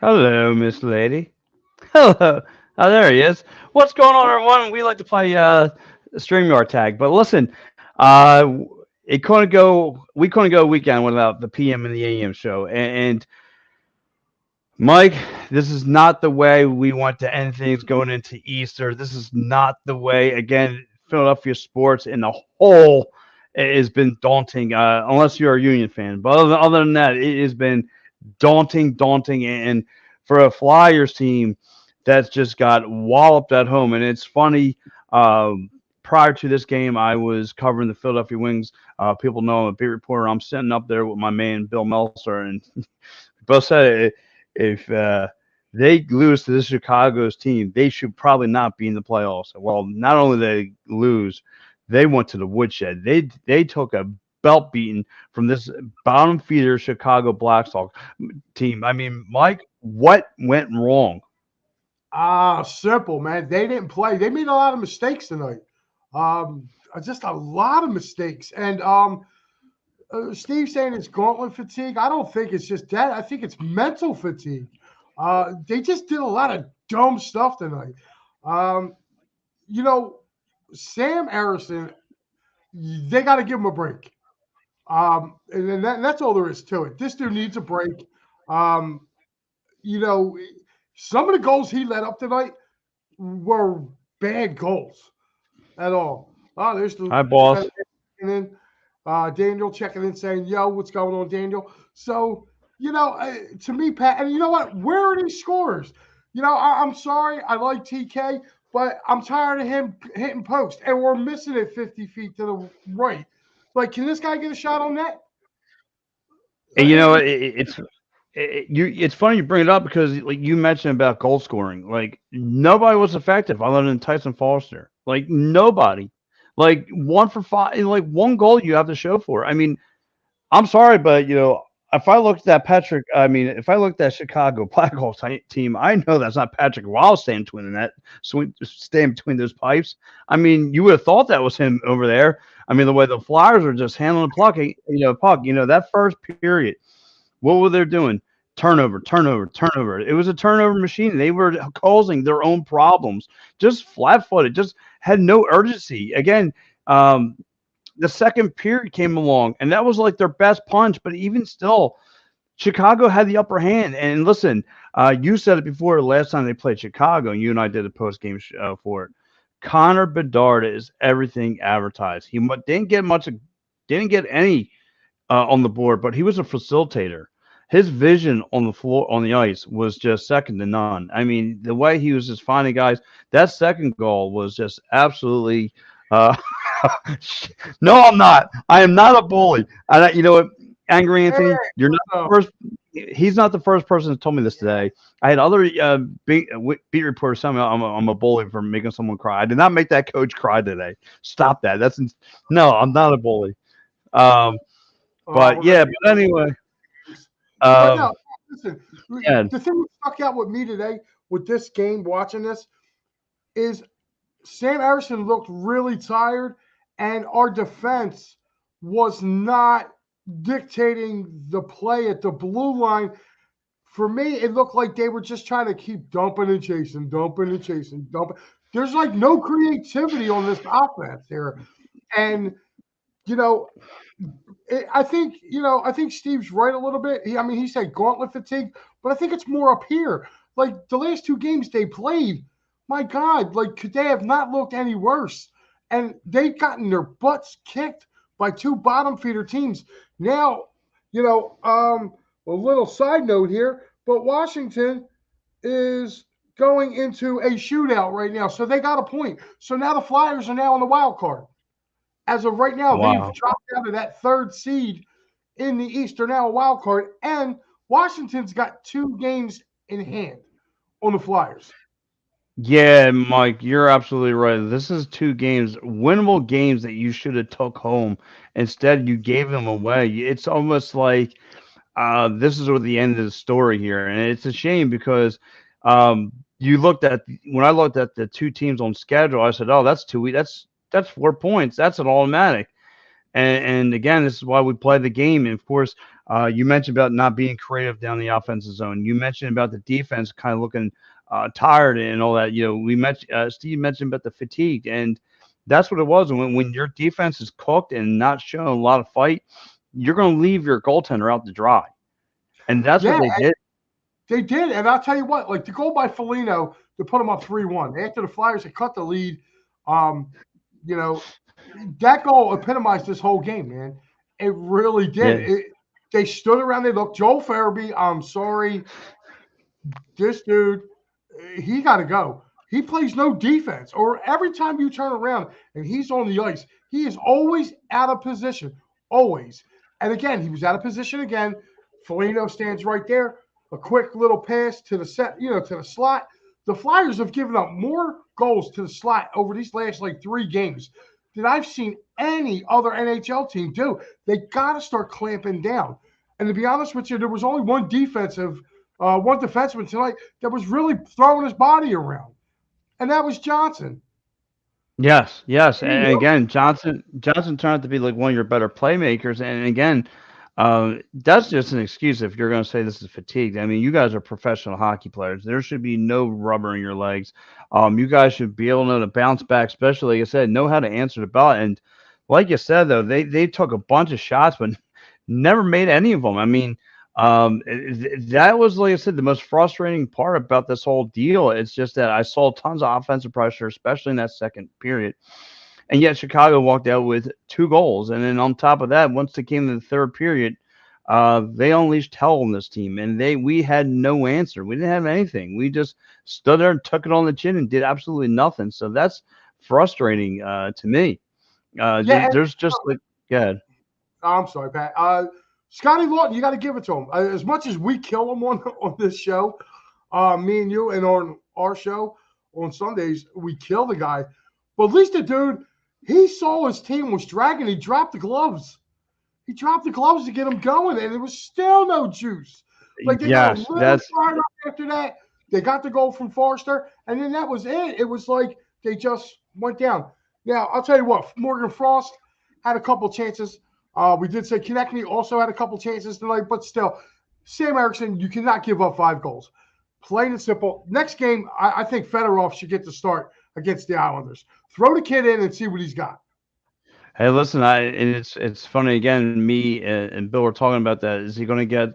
Hello, Miss Lady. Hello. Oh, there he is. What's going on, everyone? We like to play StreamYard tag, but listen, uh, we couldn't go a weekend without the PM and the AM show. And Mike, this is not the way we want to end things going into Easter. This is not the way. Again, Philadelphia sports in the whole has been daunting, unless you're a Union fan. But other than that, it has been daunting. And for a Flyers team that's just got walloped at home. And it's funny. Prior to this game, I was covering the Philadelphia Wings. People know I'm a beat reporter. I'm sitting up there with my man Bill Meltzer, and both said if they lose to this Chicago's team, they should probably not be in the playoffs. Well, not only they lose, they went to the woodshed. They took a belt beating from this bottom feeder Chicago Blackhawks team. I mean, Mike, what went wrong? Simple, man. They didn't play. They made a lot of mistakes tonight. Just a lot of mistakes. And Steve saying it's gauntlet fatigue. I don't think it's just that. I think it's mental fatigue. They just did a lot of dumb stuff tonight. Um, you know, Sam Harrison, they got to give him a break. And then that's all there is to it. This dude needs a break. Um, you know, some of the goals he let up tonight were bad goals at all. Oh, there's the Hi, boss. and then Daniel checking in saying, "Yo, what's going on, Daniel?" So to me, Pat, and you know what? Where are these scores? I'm sorry, I like TK, but I'm tired of him hitting post, and we're missing it 50 feet to the right. Like, can this guy get a shot on net? And you know, it's funny you bring it up because like you mentioned about goal scoring, like nobody was effective other than Tyson Foster. Like nobody, like 1 for 5, like one goal you have to show for. I mean, I'm sorry, but if I looked at Patrick, I mean, if I looked at Chicago Blackhawks team, I know that's not Patrick Wild staying between the net, staying between those pipes. I mean, you would have thought that was him over there. I mean, the way the Flyers are just handling the puck, that first period, what were they doing? Turnover. It was a turnover machine. They were causing their own problems, just flat-footed, just had no urgency. Again, um, the second period came along, and that was like their best punch. But even still, Chicago had the upper hand. And listen, you said it before the last time they played Chicago, and you and I did a post game for it. Conor Bedard is everything advertised. He didn't get any on the board, but he was a facilitator. His vision on the floor on the ice was just second to none. I mean, the way he was just finding guys. That second goal was just absolutely. Uh, no, I'm not. I am not a bully. And you know what, Angry Anthony, you're not the first. He's not the first person that told me this today. I had other beat reporters tell me I'm a bully for making someone cry. I did not make that coach cry today. Stop that. No, I'm not a bully. Um, but yeah, but anyway, But um, no, listen. yeah, The thing that stuck out with me today with this game, watching this, is Sam Harrison looked really tired, and our defense was not dictating the play at the blue line. For me, it looked like they were just trying to keep dumping and chasing, dumping. There's like no creativity on this offense here. And, you know, I think Steve's right a little bit. He said gauntlet fatigue, but I think it's more up here. Like the last two games they played, my God, like could they have not looked any worse? And they've gotten their butts kicked by two bottom feeder teams. Now, a little side note here, but Washington is going into a shootout right now, so they got a point. So now the Flyers are now on the wild card. As of right now, they've wow. dropped out of that third seed in the East. They're now a wild card, and Washington's got 2 games in hand on the Flyers. Yeah, Mike, you're absolutely right. This is two games, winnable games that you should have took home. Instead, you gave them away. It's almost like this is what the end of the story here, and it's a shame because you looked at when I looked at the two teams on schedule, I said, "Oh, that's 2 weeks. That's 4 points. That's an automatic." And again, this is why we play the game. And of course, you mentioned about not being creative down the offensive zone. You mentioned about the defense kind of looking tired and all that. We mentioned Steve mentioned about the fatigue, and that's what it was. When your defense is cooked and not showing a lot of fight, you're going to leave your goaltender out to dry, and that's what Yeah, they did. they did. And I'll tell you what, like the goal by Foligno to put them up 3-1 after the Flyers had cut the lead, um, you know, that goal epitomized this whole game, man. It really did. Yeah, They stood around, they looked. Joel Farabee, I'm sorry, this dude, he got to go. He plays no defense, or every time you turn around and he's on the ice, he is always out of position, always. And again, he was out of position again. Foligno stands right there. A quick little pass to the set, to the slot. The Flyers have given up more goals to the slot over these last like 3 games than I've seen any other NHL team do. They got to start clamping down. And to be honest with you, there was only one defenseman tonight that was really throwing his body around, and that was Johnson. yes, yes. You And know? again, Johnson turned out to be like one of your better playmakers. And again, that's just an excuse if you're going to say this is fatigued. I mean, you guys are professional hockey players. There should be no rubber in your legs. You guys should be able to know to bounce back, especially like I said, know how to answer the bell. And like you said, though, they took a bunch of shots, but never made any of them. I mean, that was like I said, the most frustrating part about this whole deal. It's just that I saw tons of offensive pressure, especially in that second period. And yet Chicago walked out with 2 goals. And then on top of that, once they came to the third period, they unleashed hell on this team, and we had no answer. We didn't have anything. We just stood there and took it on the chin and did absolutely nothing. So that's frustrating to me. Yeah. There's just like, yeah, I'm sorry, Pat. Scotty Lawton, you got to give it to him. As much as we kill him on this show, me and you, and on our show on Sundays, we kill the guy. But at least the dude, he saw his team was dragging. He dropped the gloves. He dropped the gloves to get him going, and there was still no juice. Like they got a yes, little that's fired up after that. They got the goal from Forster, and then that was it. It was like they just went down. Now I'll tell you what, Morgan Frost had a couple chances. We did say Konechny also had a couple chances tonight, but still, Sam Erickson, you cannot give up 5 goals. Plain and simple. Next game, I think Fedorov should get the start against the Islanders. Throw the kid in and see what he's got. Hey, listen, and it's funny again. Me and Bill were talking about that. Is he going to get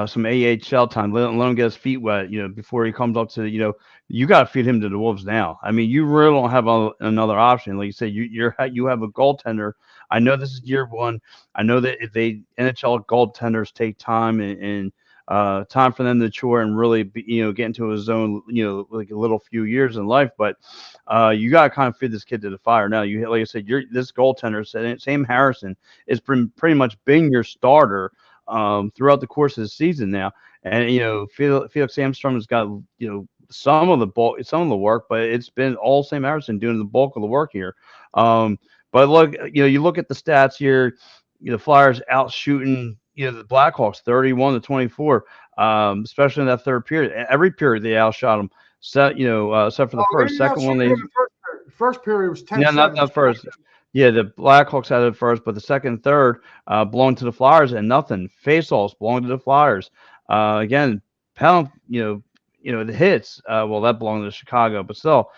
some AHL time? Let him get his feet wet, before he comes up to you got to feed him to the wolves now. I mean, you really don't have another option. Like you said, you have a goaltender. I know this is year one. I know that if NHL goaltenders take time and time for them to mature and really get into a zone, like a little few years in life. But you got to kind of feed this kid to the fire. Now, like I said, this goaltender, Sam Harrison, has pretty much been your starter throughout the course of the season now. And Felix Sandstrom has got some of the work, but it's been all Sam Harrison doing the bulk of the work here. But look, you look at the stats here. The Flyers out shooting the Blackhawks 31-24, especially in that third period. Every period they outshot them. Except for the first. Second one, they first period was 10-7. yeah, not first. Yeah, the Blackhawks had it first, but the second and third belonged to the Flyers, and nothing. Faceoffs belonged to the Flyers. Again, pound, the hits. Well, that belonged to Chicago, but still.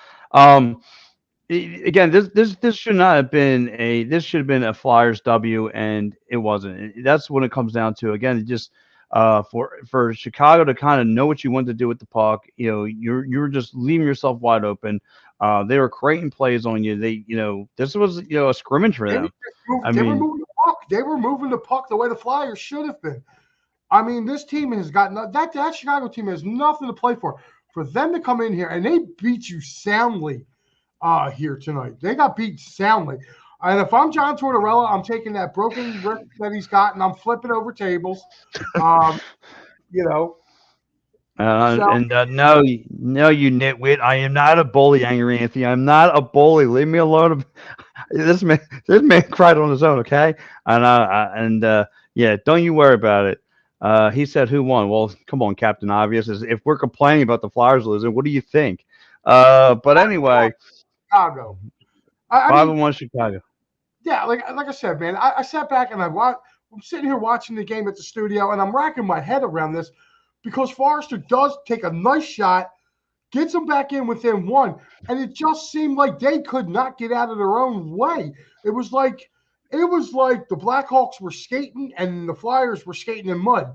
Again, this should not have been this should have been a Flyers W, and it wasn't. That's what it comes down to. Again, just for Chicago to kind of know what you want to do with the puck, you're just leaving yourself wide open. They were creating plays on you. This was a scrimmage for them. They were moving the puck. They were moving the puck the way the Flyers should have been. I mean, this team has got that Chicago team has nothing to play for. For them to come in here and they beat you soundly here tonight. They got beat soundly. And if I'm John Tortorella, I'm taking that broken wrist that he's got and I'm flipping over tables. No, no, you nitwit. I am not a bully, Angry Anthony. I'm not a bully. Leave me alone. This man cried on his own, okay? And yeah, don't you worry about it. He said, "Who won?" Well, come on, Captain Obvious. If we're complaining about the Flyers losing, what do you think? But anyway, Chicago. 5-1 Chicago. Yeah, like I said, man, I sat back and I'm sitting here watching the game at the studio, and I'm racking my head around this because Forrester does take a nice shot, gets them back in within one, and it just seemed like they could not get out of their own way. It was like the Blackhawks were skating and the Flyers were skating in mud.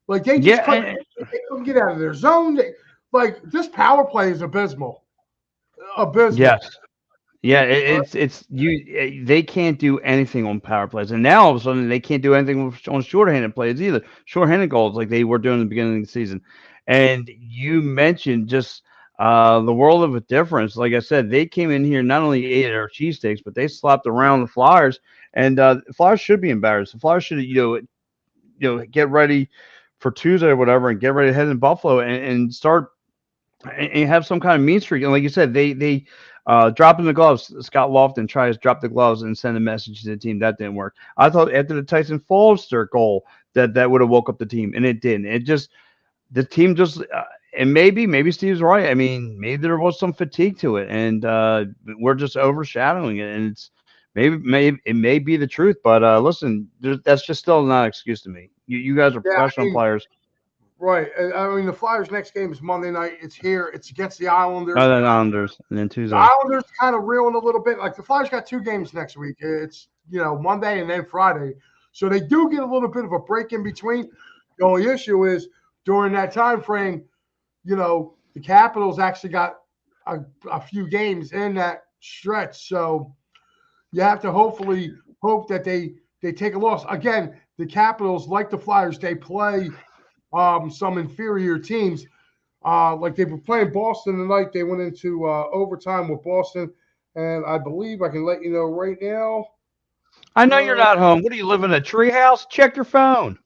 Like they just Yeah, couldn't get out of their zone. Like this power play is abysmal. Abysmal. yes. Yeah, it's you. They can't do anything on power plays, and now all of a sudden they can't do anything on shorthanded plays either. Shorthanded goals like they were doing in the beginning of the season. And you mentioned just the world of a difference. Like I said, they came in here not only ate our cheesesteaks, but they slapped around the Flyers, and the Flyers should be embarrassed. The Flyers should get ready for Tuesday or whatever, and get ready to head in Buffalo and start and have some kind of mean streak. And like you said, they dropping the gloves. Scott Lofton tries to drop the gloves and send a message to the team. That didn't work. I thought after the Tyson Foster goal that would have woke up the team, and it didn't. It just the team just and maybe Steve's right. I mean, maybe there was some fatigue to it, and we're just overshadowing it. And it's maybe it may be the truth, but listen, that's just still not an excuse to me. You guys are Yeah, professional players. right. I mean, the Flyers' next game is Monday night. It's here. It's against the Islanders. Other than Islanders, and then The Tuesday. Islanders kind of reeling a little bit. Like the Flyers got 2 games next week. It's Monday and then Friday, so they do get a little bit of a break in between. The only issue is during that time frame, the Capitals actually got a few games in that stretch. So you have to hopefully hope that they take a loss. Again, the Capitals, like the Flyers, they play some inferior teams. Like they were playing Boston tonight. They went into overtime with Boston, and I believe I can let you know right now. I know you're not home. What do you live in a treehouse? Check your phone.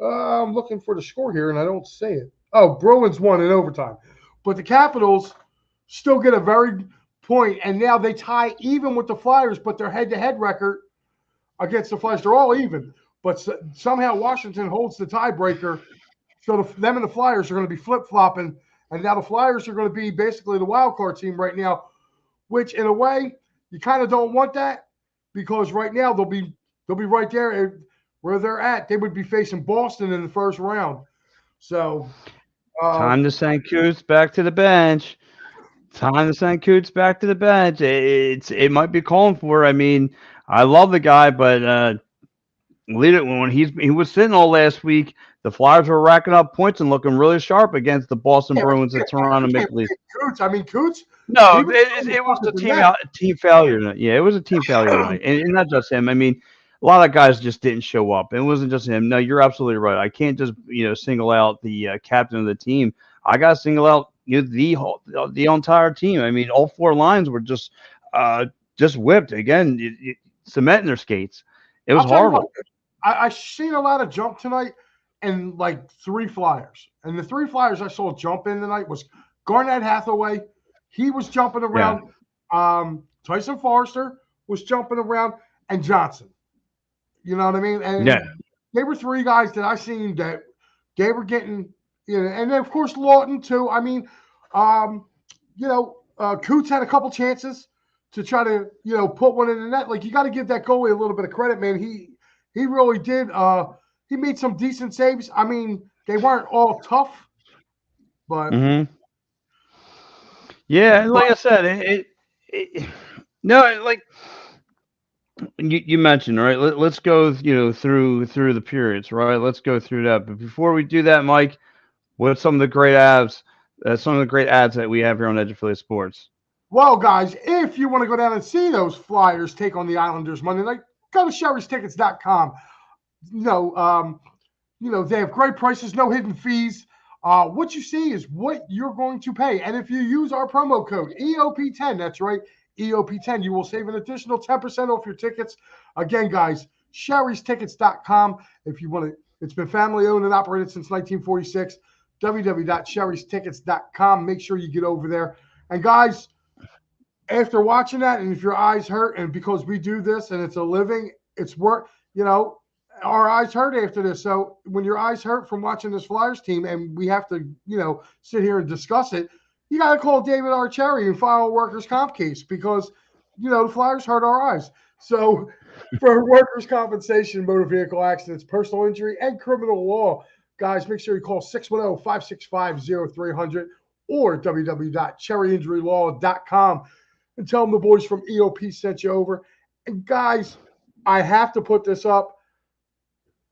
I'm looking for the score here, and I don't see it. Oh, Bruins won in overtime. But the Capitals still get a very point, and now they tie even with the Flyers, but their head-to-head record against the Flyers, they're all even. But somehow Washington holds the tiebreaker, so them and the Flyers are going to be flip-flopping, and now the Flyers are going to be basically the wild card team right now, which in a way you kind of don't want that because right now they'll be right there where they're at. They would be facing Boston in the first round. So time to send Coots back to the bench. Time to send Coots back to the bench. It might be calling for. I mean, I love the guy, but lead it when he was sitting all last week. The Flyers were racking up points and looking really sharp against the Boston Bruins and Toronto Maple Leafs. Coots, I mean, Coots. No, it was the team failure night. Yeah, it was a team failure night, and not just him. I mean, a lot of guys just didn't show up. It wasn't just him. No, you're absolutely right. I can't just single out the captain of the team. I got to single out the entire team. I mean, all 4 lines were just whipped again, cementing their skates. It was horrible. I seen a lot of jump tonight, and like 3 Flyers, and the 3 Flyers I saw jump in tonight was Garnett Hathaway. He was jumping around. Yeah. Tyson Forrester was jumping around, and Johnson. You know what I mean? And they were 3 guys that I seen that they were getting. And then of course Lawton too. I mean, Coots had a couple chances to try to put one in the net. Like you got to give that goalie a little bit of credit, man. He really did. He made some decent saves. I mean, they weren't all tough, but. Mm-hmm. Yeah, like I said, like you mentioned, right? Let's go, through the periods, right? Let's go through that. But before we do that, Mike, what's some of the great ads that we have here on Edge Affiliate Sports? Well, guys, if you want to go down and see those Flyers take on the Islanders Monday night, go to sherrystickets.com. They have great prices, no hidden fees. What you see is what you're going to pay. And if you use our promo code EOP10, that's right, EOP10, you will save an additional 10% off your tickets. Again, guys, sherrystickets.com. If you want to, it's been family owned and operated since 1946. www.sherrystickets.com. Make sure you get over there. And guys, after watching that, and if your eyes hurt, and because we do this and it's a living, it's work, our eyes hurt after this. So when your eyes hurt from watching this Flyers team and we have to, sit here and discuss it, you got to call David Archerry and file a workers' comp case because, the Flyers hurt our eyes. So for workers' compensation, motor vehicle accidents, personal injury, and criminal law, guys, make sure you call 610-565-0300 or www.cherryinjurylaw.com and tell them the boys from EOP sent you over. And guys, I have to put this up.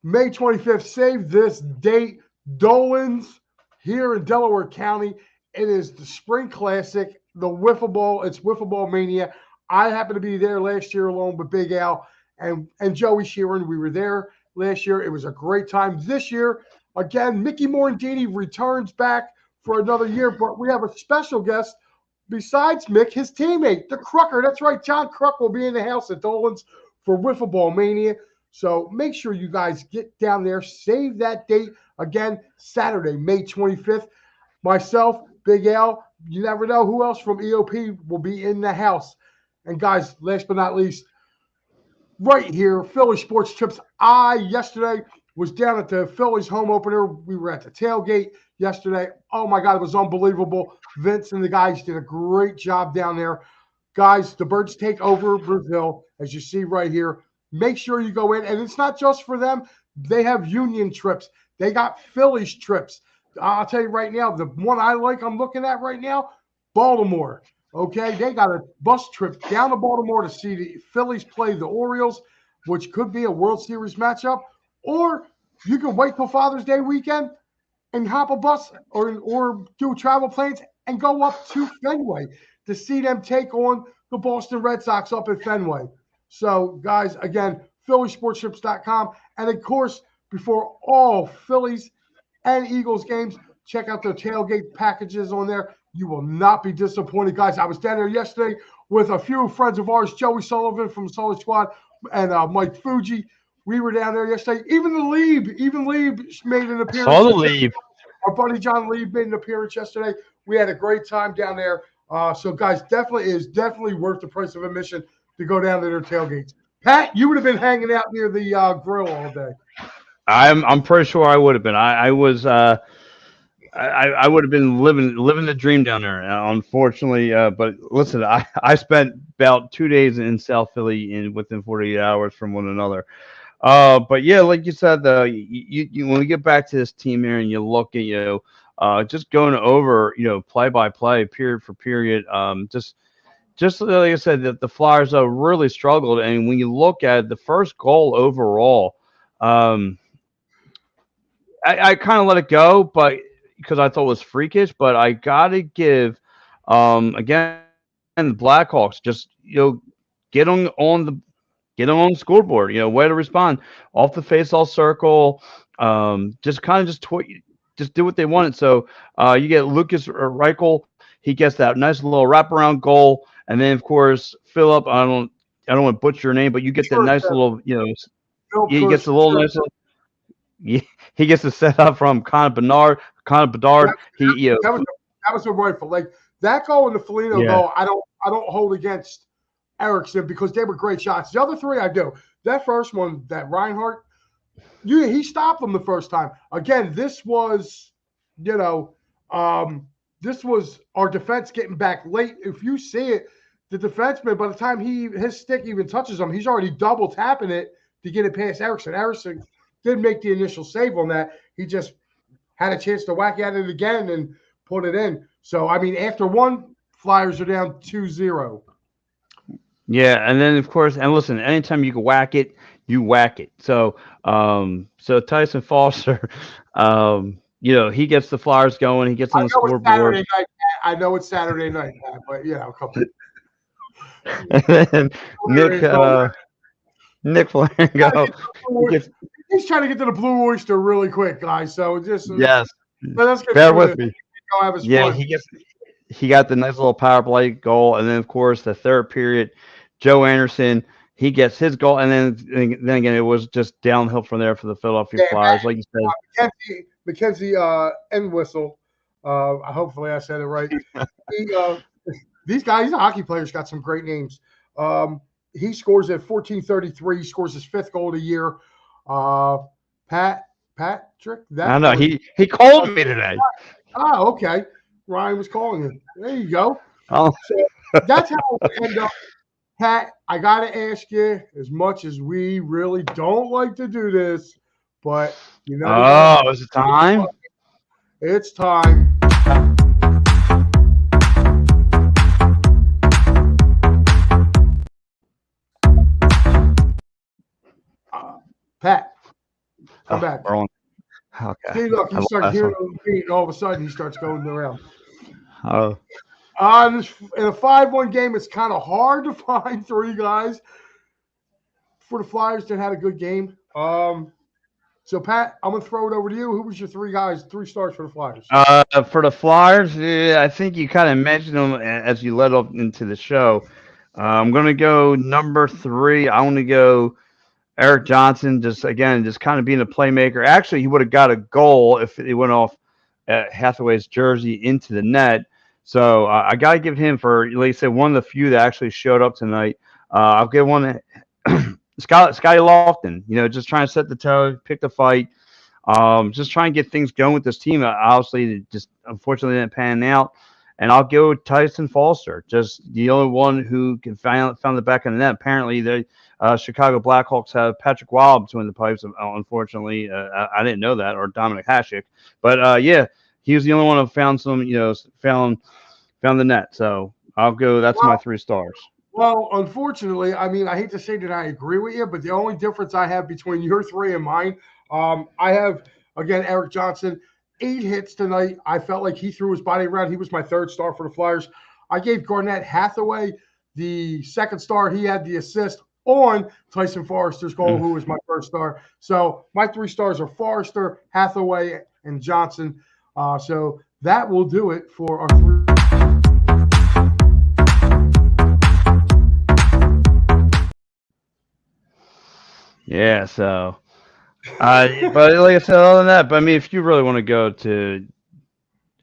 May 25th, save this date. Dolan's here in Delaware County. It is the Spring Classic, the Wiffle Ball. It's Wiffle Ball Mania. I happened to be there last year along with Big Al and Joey Sheeran. We were there last year. It was a great time. This year, again, Mickey Morandini returns back for another year, but we have a special guest besides Mick, his teammate, the Crucker. That's right, John Cruck will be in the house at Dolan's for Wiffle Ball Mania. So make sure you guys get down there. Save that date. Again, Saturday, May 25th. Myself, Big Al, you never know who else from EOP will be in the house. And guys, last but not least, right here, Philly Sports Trips. Yesterday was down at the Phillies home opener. We were at the tailgate yesterday. Oh my God, it was unbelievable. Vince and the guys did a great job down there. Guys, the Birds take over Brazil, as you see right here. Make sure you go in. And it's not just for them. They have union trips. They got Phillies trips. I'll tell you right now, the one I'm looking at right now, Baltimore. Okay, they got a bus trip down to Baltimore to see the Phillies play the Orioles, which could be a World Series matchup. Or you can wait till Father's Day weekend and hop a bus or do travel plans and go up to Fenway to see them take on the Boston Red Sox up at Fenway. So, guys, again, PhillySportsTrips.com. And, of course, before all Phillies and Eagles games, check out their tailgate packages on there. You will not be disappointed, guys. I was down there yesterday with a few friends of ours, Joey Sullivan from Solid Squad and Mike Fuji. We were down there yesterday. Even Lieb made an appearance. Saw the Lieb. Our buddy John Lieb made an appearance yesterday. We had a great time down there. So, guys, definitely worth the price of admission to go down to their tailgates. Pat, you would have been hanging out near the grill all day. I'm pretty sure I would have been. I was I would have been living the dream down there. Unfortunately, but listen, I spent about 2 days in South Philly within 48 hours from one another. But yeah, like you said, you when we get back to this team here and you look at just going over play by play, period for period, just like I said, that the Flyers really struggled. And when you look at the first goal overall, I kind of let it go, but because I thought it was freakish. But I gotta give, again, the Blackhawks just get on the scoreboard. Way to respond off the face-off circle. Just do what they wanted. So you get Lucas Reichel. He gets that nice little wraparound goal. And then, of course, Philip, I don't want to butcher your name, but you get that nice little, he gets a little nice little, he gets a set up from Conor Bedard. That was a rifle. Like that goal and the Foligno goal, I don't hold against Eriksson because they were great shots. The other three I do. That first one, that Reinhardt, he stopped them the first time. Again, this was, this was our defense getting back late. If you see it, the defenseman, by the time his stick even touches him, he's already double tapping it to get it past Eriksson. Eriksson did make the initial save on that. He just had a chance to whack at it again and put it in. So, I mean, after one, Flyers are down 2-0. Yeah, and then, of course, and listen, anytime you can whack it, you whack it. So, Tyson Foster, he gets the Flyers going. He gets on the scoreboard. I know it's Saturday night, but come on. And then Nick Flarengo. He's trying to get to the Blue Oyster really quick, guys. So just yes, let's get bear with me. Yeah, he got the nice little power play goal, and then of course the third period, Joe Anderson. He gets his goal, and then again it was just downhill from there for the Philadelphia Flyers, like you said. Mackenzie Entwistle. Hopefully I said it right. These guys, hockey players, got some great names. He scores at 14:33. He scores his fifth goal of the year. Patrick. I know he called me today. Oh, okay. Ryan was calling it. There you go. Oh, So that's how it would end up. Pat, I got to ask you, as much as we really don't like to do this, but you know we're going to is it time? It's time. Pat, come back. We're on. Okay. See, look, I you start lost hearing one. the beat, and all of a sudden he starts going around. Oh, In a 5-1 game, it's kind of hard to find three guys for the Flyers that had a good game. So, Pat, I'm going to throw it over to you. Who was your three stars for the Flyers? for the Flyers, yeah, I think you kind of mentioned them as you led up into the show. I'm going to go number 3. I want to go Eric Johnson. Just kind of being a playmaker. Actually, he would have got a goal if it went off Hathaway's jersey into the net. So I got to give him for, like I said, one of the few that actually showed up tonight. I'll give one Scotty Lofton. Just trying to set the tone, pick the fight. Just trying to get things going with this team. Obviously, it just unfortunately didn't pan out. And I'll go with Tyson Foster, just the only one who can found the back of the net. Apparently, the Chicago Blackhawks have Patrick Wild between the pipes. Unfortunately, I didn't know that, or Dominic Hasek. But yeah, he was the only one who found found the net. So I'll go. That's my 3 stars. Well, unfortunately, I mean, I hate to say that I agree with you, but the only difference I have between your 3 and mine, I have, again, Eric Johnson, 8 hits tonight. I felt like he threw his body around. He was my 3rd star for the Flyers. I gave Garnett Hathaway the 2nd star. He had the assist on Tyson Forrester's goal, who was my 1st star. So my 3 stars are Forrester, Hathaway, and Johnson. So that will do it for our 3. Yeah, so but like I said, other than that, but I mean, if you really want to go to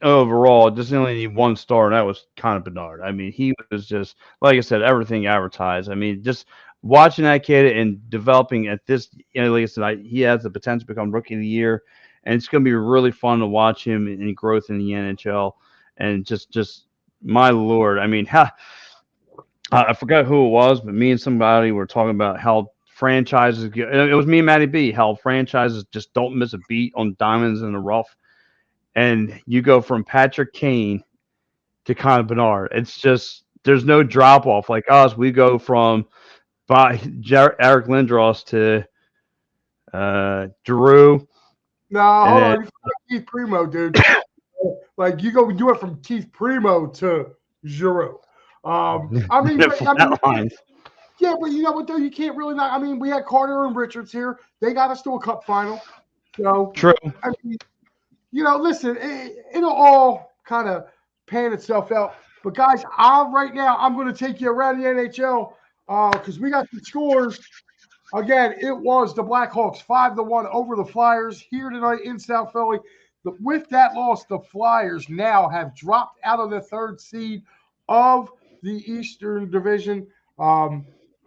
overall, just only need 1 star, and that was Conor Bedard. I mean, he was just, like I said, everything advertised. I mean, just watching that kid and developing at this, like I said, he has the potential to become Rookie of the Year, and it's going to be really fun to watch him in growth in the NHL. And just my lord, I mean, I forgot who it was, but me and somebody were talking about how franchises, it was me and Matty B, how franchises just don't miss a beat on diamonds in the rough. And you go from Patrick Kane to Conor Bedard. It's just, there's no drop off. Like us, we go from Eric Lindros to Drew. No, hold on. Keith Primo, dude. Like, you went from Keith Primo to Giroux. I mean, yeah, but you know what, though? You can't really not. I mean, we had Carter and Richards here. They got us to a cup final. So, true. I mean, listen, it'll all kind of pan itself out. But, guys, right now, I'm going to take you around the NHL because we got the scores. Again, it was the Blackhawks 5-1 over the Flyers here tonight in South Philly. With that loss, the Flyers now have dropped out of the 3rd seed of the Eastern Division.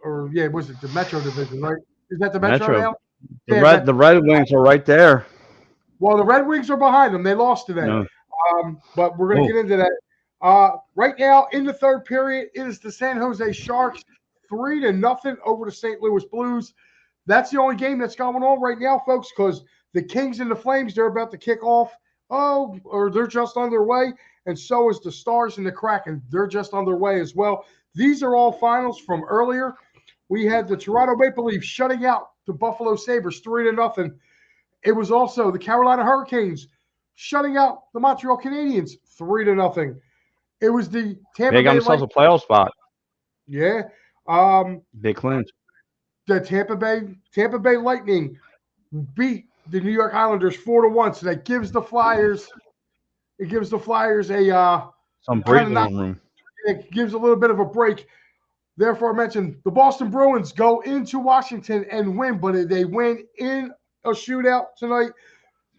Was it the Metro Division, right? Is that the Metro now? The Red Wings are right there. Well, the Red Wings are behind them. They lost today. No. But we're going to get into that. Right now, in the 3rd period, it is the San Jose Sharks 3-0 over the St. Louis Blues. That's the only game that's going on right now, folks, because the Kings and the Flames, they're about to kick off. Or they're just on their way. And so is the Stars and the Kraken. They're just on their way as well. These are all finals from earlier. We had the Toronto Maple Leafs shutting out the Buffalo Sabres 3-0. It was also the Carolina Hurricanes shutting out the Montreal Canadiens 3-0. It was the Tampa Bay. They got themselves a playoff spot. Yeah. Big clinch. The Tampa Bay Lightning beat the New York Islanders 4-1. So that gives the Flyers. It gives the Flyers some breathing room. It gives a little bit of a break. Therefore, I mentioned the Boston Bruins go into Washington and win, but they win in a shootout tonight.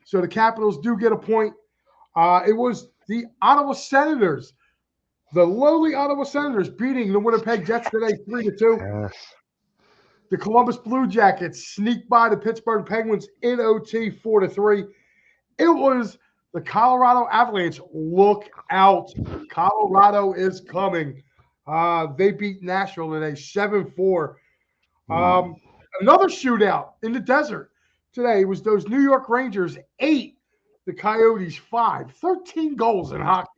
So the Capitals do get a point. It was the Ottawa Senators, the lowly Ottawa Senators, beating the Winnipeg Jets today 3-2. Yes. The Columbus Blue Jackets sneaked by the Pittsburgh Penguins in OT 4-3. It was The Colorado Avalanche, look out. Colorado is coming. They beat Nashville today, 7-4. Another shootout in the desert today was those New York Rangers 8, the Coyotes 5. 13 goals in hockey.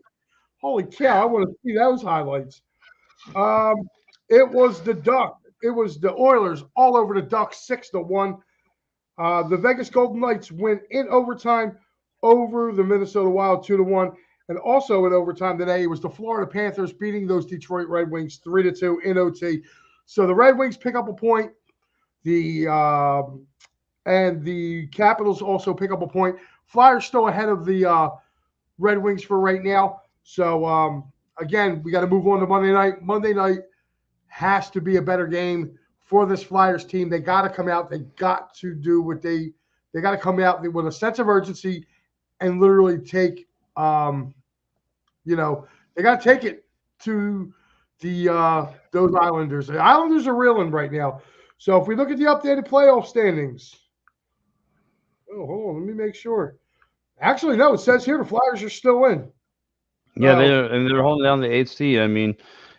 Holy cow, I want to see those highlights. It was the Oilers all over the Ducks 6-1. The Vegas Golden Knights win in overtime over the Minnesota Wild 2-1. And also in overtime today, it was the Florida Panthers beating those Detroit Red Wings 3-2 in OT. So the Red Wings pick up a point. And the Capitals also pick up a point. Flyers still ahead of the Red Wings for right now. So again, we got to move on to Monday night. Monday night has to be a better game for this Flyers team. They got to come out. They got to do what they got to come out with a sense of urgency and literally take, they got to take it to those Islanders. The Islanders are reeling right now. So if we look at the updated playoff standings, hold on, let me make sure. Actually, no, it says here the Flyers are still in. Yeah, they're holding down the 8th seed. I mean,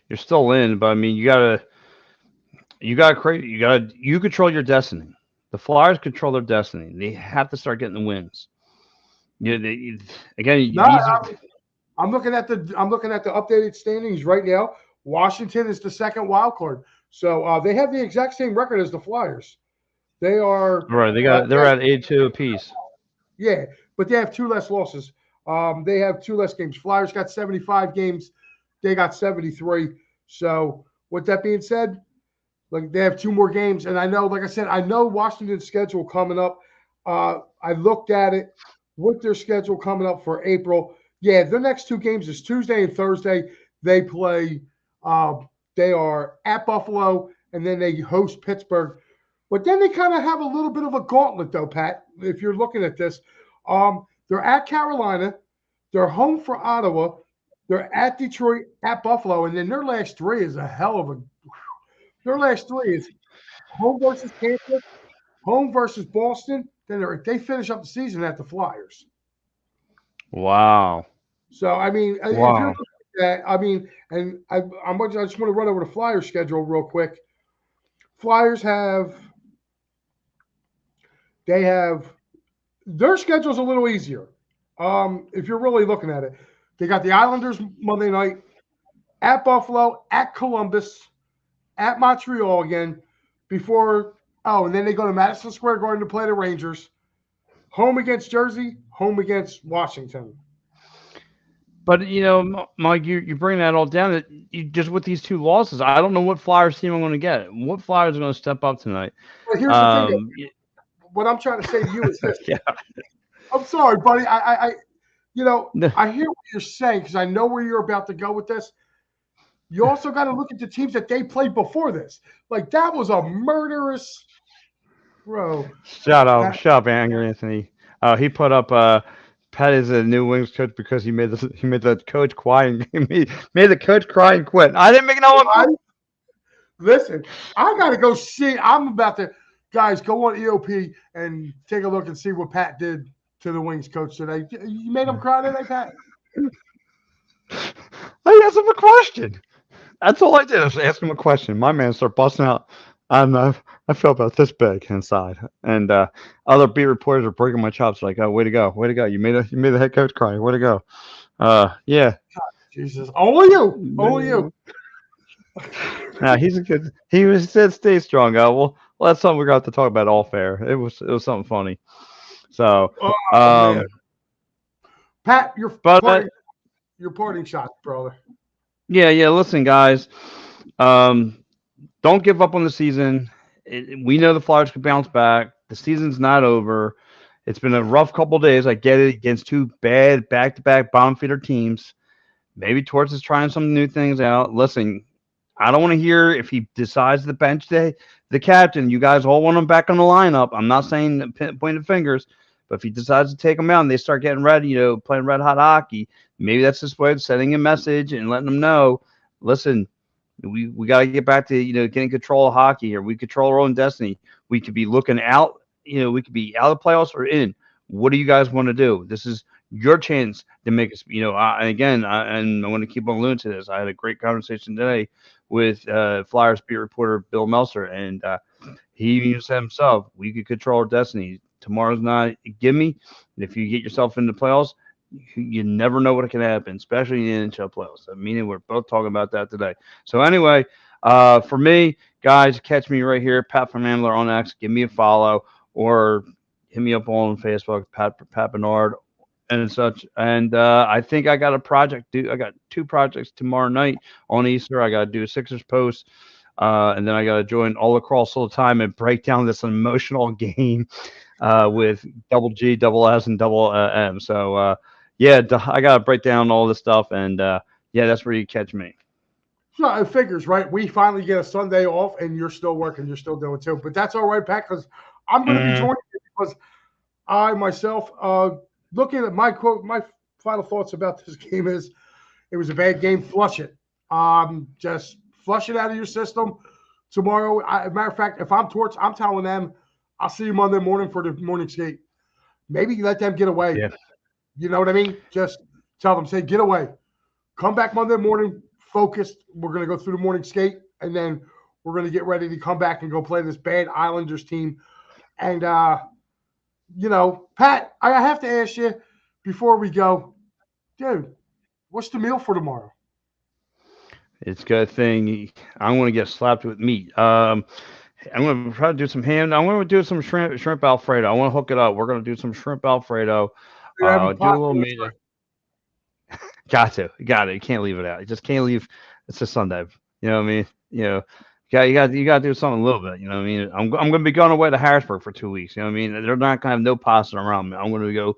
you're still in, but I mean, you control your destiny. The Flyers control their destiny. They have to start getting the wins. I'm looking at the updated standings right now. Washington is the second wild card, so they have the exact same record as the Flyers. They are right. They're at 8-2 apiece. Yeah, but they have 2 less losses. They have 2 less games. Flyers got 75 games. They got 73. So with that being said, like they have 2 more games. And I know, like I said, I know Washington's schedule coming up. I looked at it with their schedule coming up for April. Yeah, their next 2 games is Tuesday and Thursday. They play. They are at Buffalo, and then they host Pittsburgh. But then they kind of have a little bit of a gauntlet, though, Pat, if you're looking at this. They're at Carolina. They're home for Ottawa. They're at Detroit, at Buffalo. And then their last 3 is a hell of a – their last 3 is home versus Tampa, home versus Boston. Then they finish up the season at the Flyers. Wow. So, I mean, if you're looking at that, I mean, and I just want to run over the Flyers schedule real quick. Flyers their schedule's a little easier. If you're really looking at it, they got the Islanders Monday night, at Buffalo, at Columbus, at Montreal again, and then they go to Madison Square Garden to play the Rangers, home against Jersey, home against Washington. But, Mike, you bring that all down. Just with these 2 losses, I don't know what Flyers team I'm going to get. What Flyers are going to step up tonight? But here's the thing. What I'm trying to say to you is this. Yeah. I'm sorry, buddy. I hear what you're saying because I know where you're about to go with this. You also got to look at the teams that they played before this. Like, that was a murderous – bro. Shut up, Angry Anthony. He put up Pat is a new Wings coach because he made the coach quiet. He made the coach cry and quit. I didn't make no one. Listen, I got to go see. I'm about to – guys, go on EOP and take a look and see what Pat did to the Wings coach today. You made him cry today, Pat? I asked him a question. That's all I did was ask him a question. My man started busting out. I felt about this big inside, and other beat reporters are breaking my chops like, "Oh, way to go! You made the head coach cry. Way to go!" Yeah. Jesus, only you. Nah, he's a good. He said, "Stay strong, guy." Well, that's something we're going to talk about off air. It was something funny. So, Pat, your parting shot, brother. Yeah. Listen, guys, don't give up on the season. We know the Flyers can bounce back. The season's not over. It's been a rough couple of days. I get it, against 2 bad back-to-back bottom feeder teams. Maybe Torts is trying some new things out. Listen, I don't want to hear if he decides to bench the captain. You guys all want him back on the lineup. I'm not saying pointing fingers, but if he decides to take them out and they start getting ready, playing red-hot hockey, maybe that's his way of sending a message and letting them know, listen, we got to get back to, getting control of hockey here. We control our own destiny. We could be looking out, we could be out of the playoffs or in. What do you guys want to do? This is your chance to make us. And again, and I want to keep on alluding to this. I had a great conversation today with Flyers beat reporter Bill Meltzer, and he even said himself, we could control our destiny. Tomorrow's not a gimme. If you get yourself into the playoffs, you never know what can happen, especially in the NHL playoffs. I mean, we're both talking about that today. So anyway, for me, guys, catch me right here, Pat from Ambler on X. Give me a follow or hit me up on Facebook, Pat Bedard and such. And I think I got a project due. I got 2 projects tomorrow night on Easter. I got to do a Sixers post. And then I got to join all across all the time and break down this emotional game with double G, double S, and double M. So, yeah, I got to break down all this stuff. And yeah, that's where you catch me. So it figures, right? We finally get a Sunday off, and you're still working. You're still doing too. But that's all right, Pat, because I'm going to be joining you because I myself, looking at my final thoughts about this game is it was a bad game. Flush it. Just flush it out of your system tomorrow. As a matter of fact, if I'm Torch, I'm telling them I'll see you Monday morning for the morning skate. Maybe let them get away. Yeah. You know what I mean? Just tell them, say, get away. Come back Monday morning, focused. We're going to go through the morning skate, and then we're going to get ready to come back and go play this bad Islanders team. And, Pat, I have to ask you before we go, dude, what's the meal for tomorrow? It's a good thing I'm going to get slapped with meat. I'm going to try to do some ham. I'm going to do some shrimp Alfredo. I want to hook it up. We're going to do some shrimp Alfredo. Do a little meat. Got it. You can't leave it out. You just can't leave. It's a Sunday. You know what I mean? You got to do something a little bit. You know what I mean? I'm going to be going away to Harrisburg for 2 weeks. You know what I mean? They're not going to have no pasta around me. I'm going to go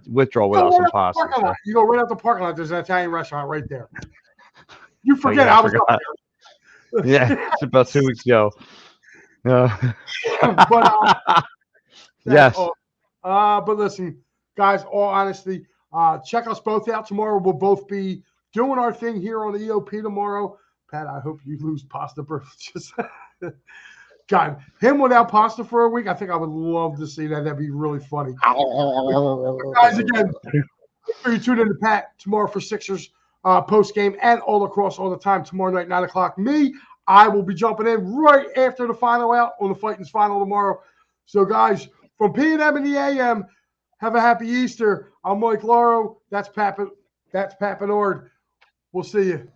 withdrawal without some pasta. So. You go right out the parking lot. There's an Italian restaurant right there. You forget I was up there. Yeah, it's about 2 weeks ago. But yes. But listen, guys, all honesty, check us both out tomorrow. We'll both be doing our thing here on the EOP tomorrow. Pat, I hope you lose pasta privileges. God, him without pasta for a week, I think I would love to see that. That'd be really funny. Guys, again, make sure you tune in to Pat tomorrow for Sixers post game and all across all the time tomorrow night, 9 o'clock. I will be jumping in right after the final out on the Fightins final tomorrow. So, guys, from P&M and the AM, have a happy Easter. I'm Mike Lauro. That's Pat Bedard. We'll see you.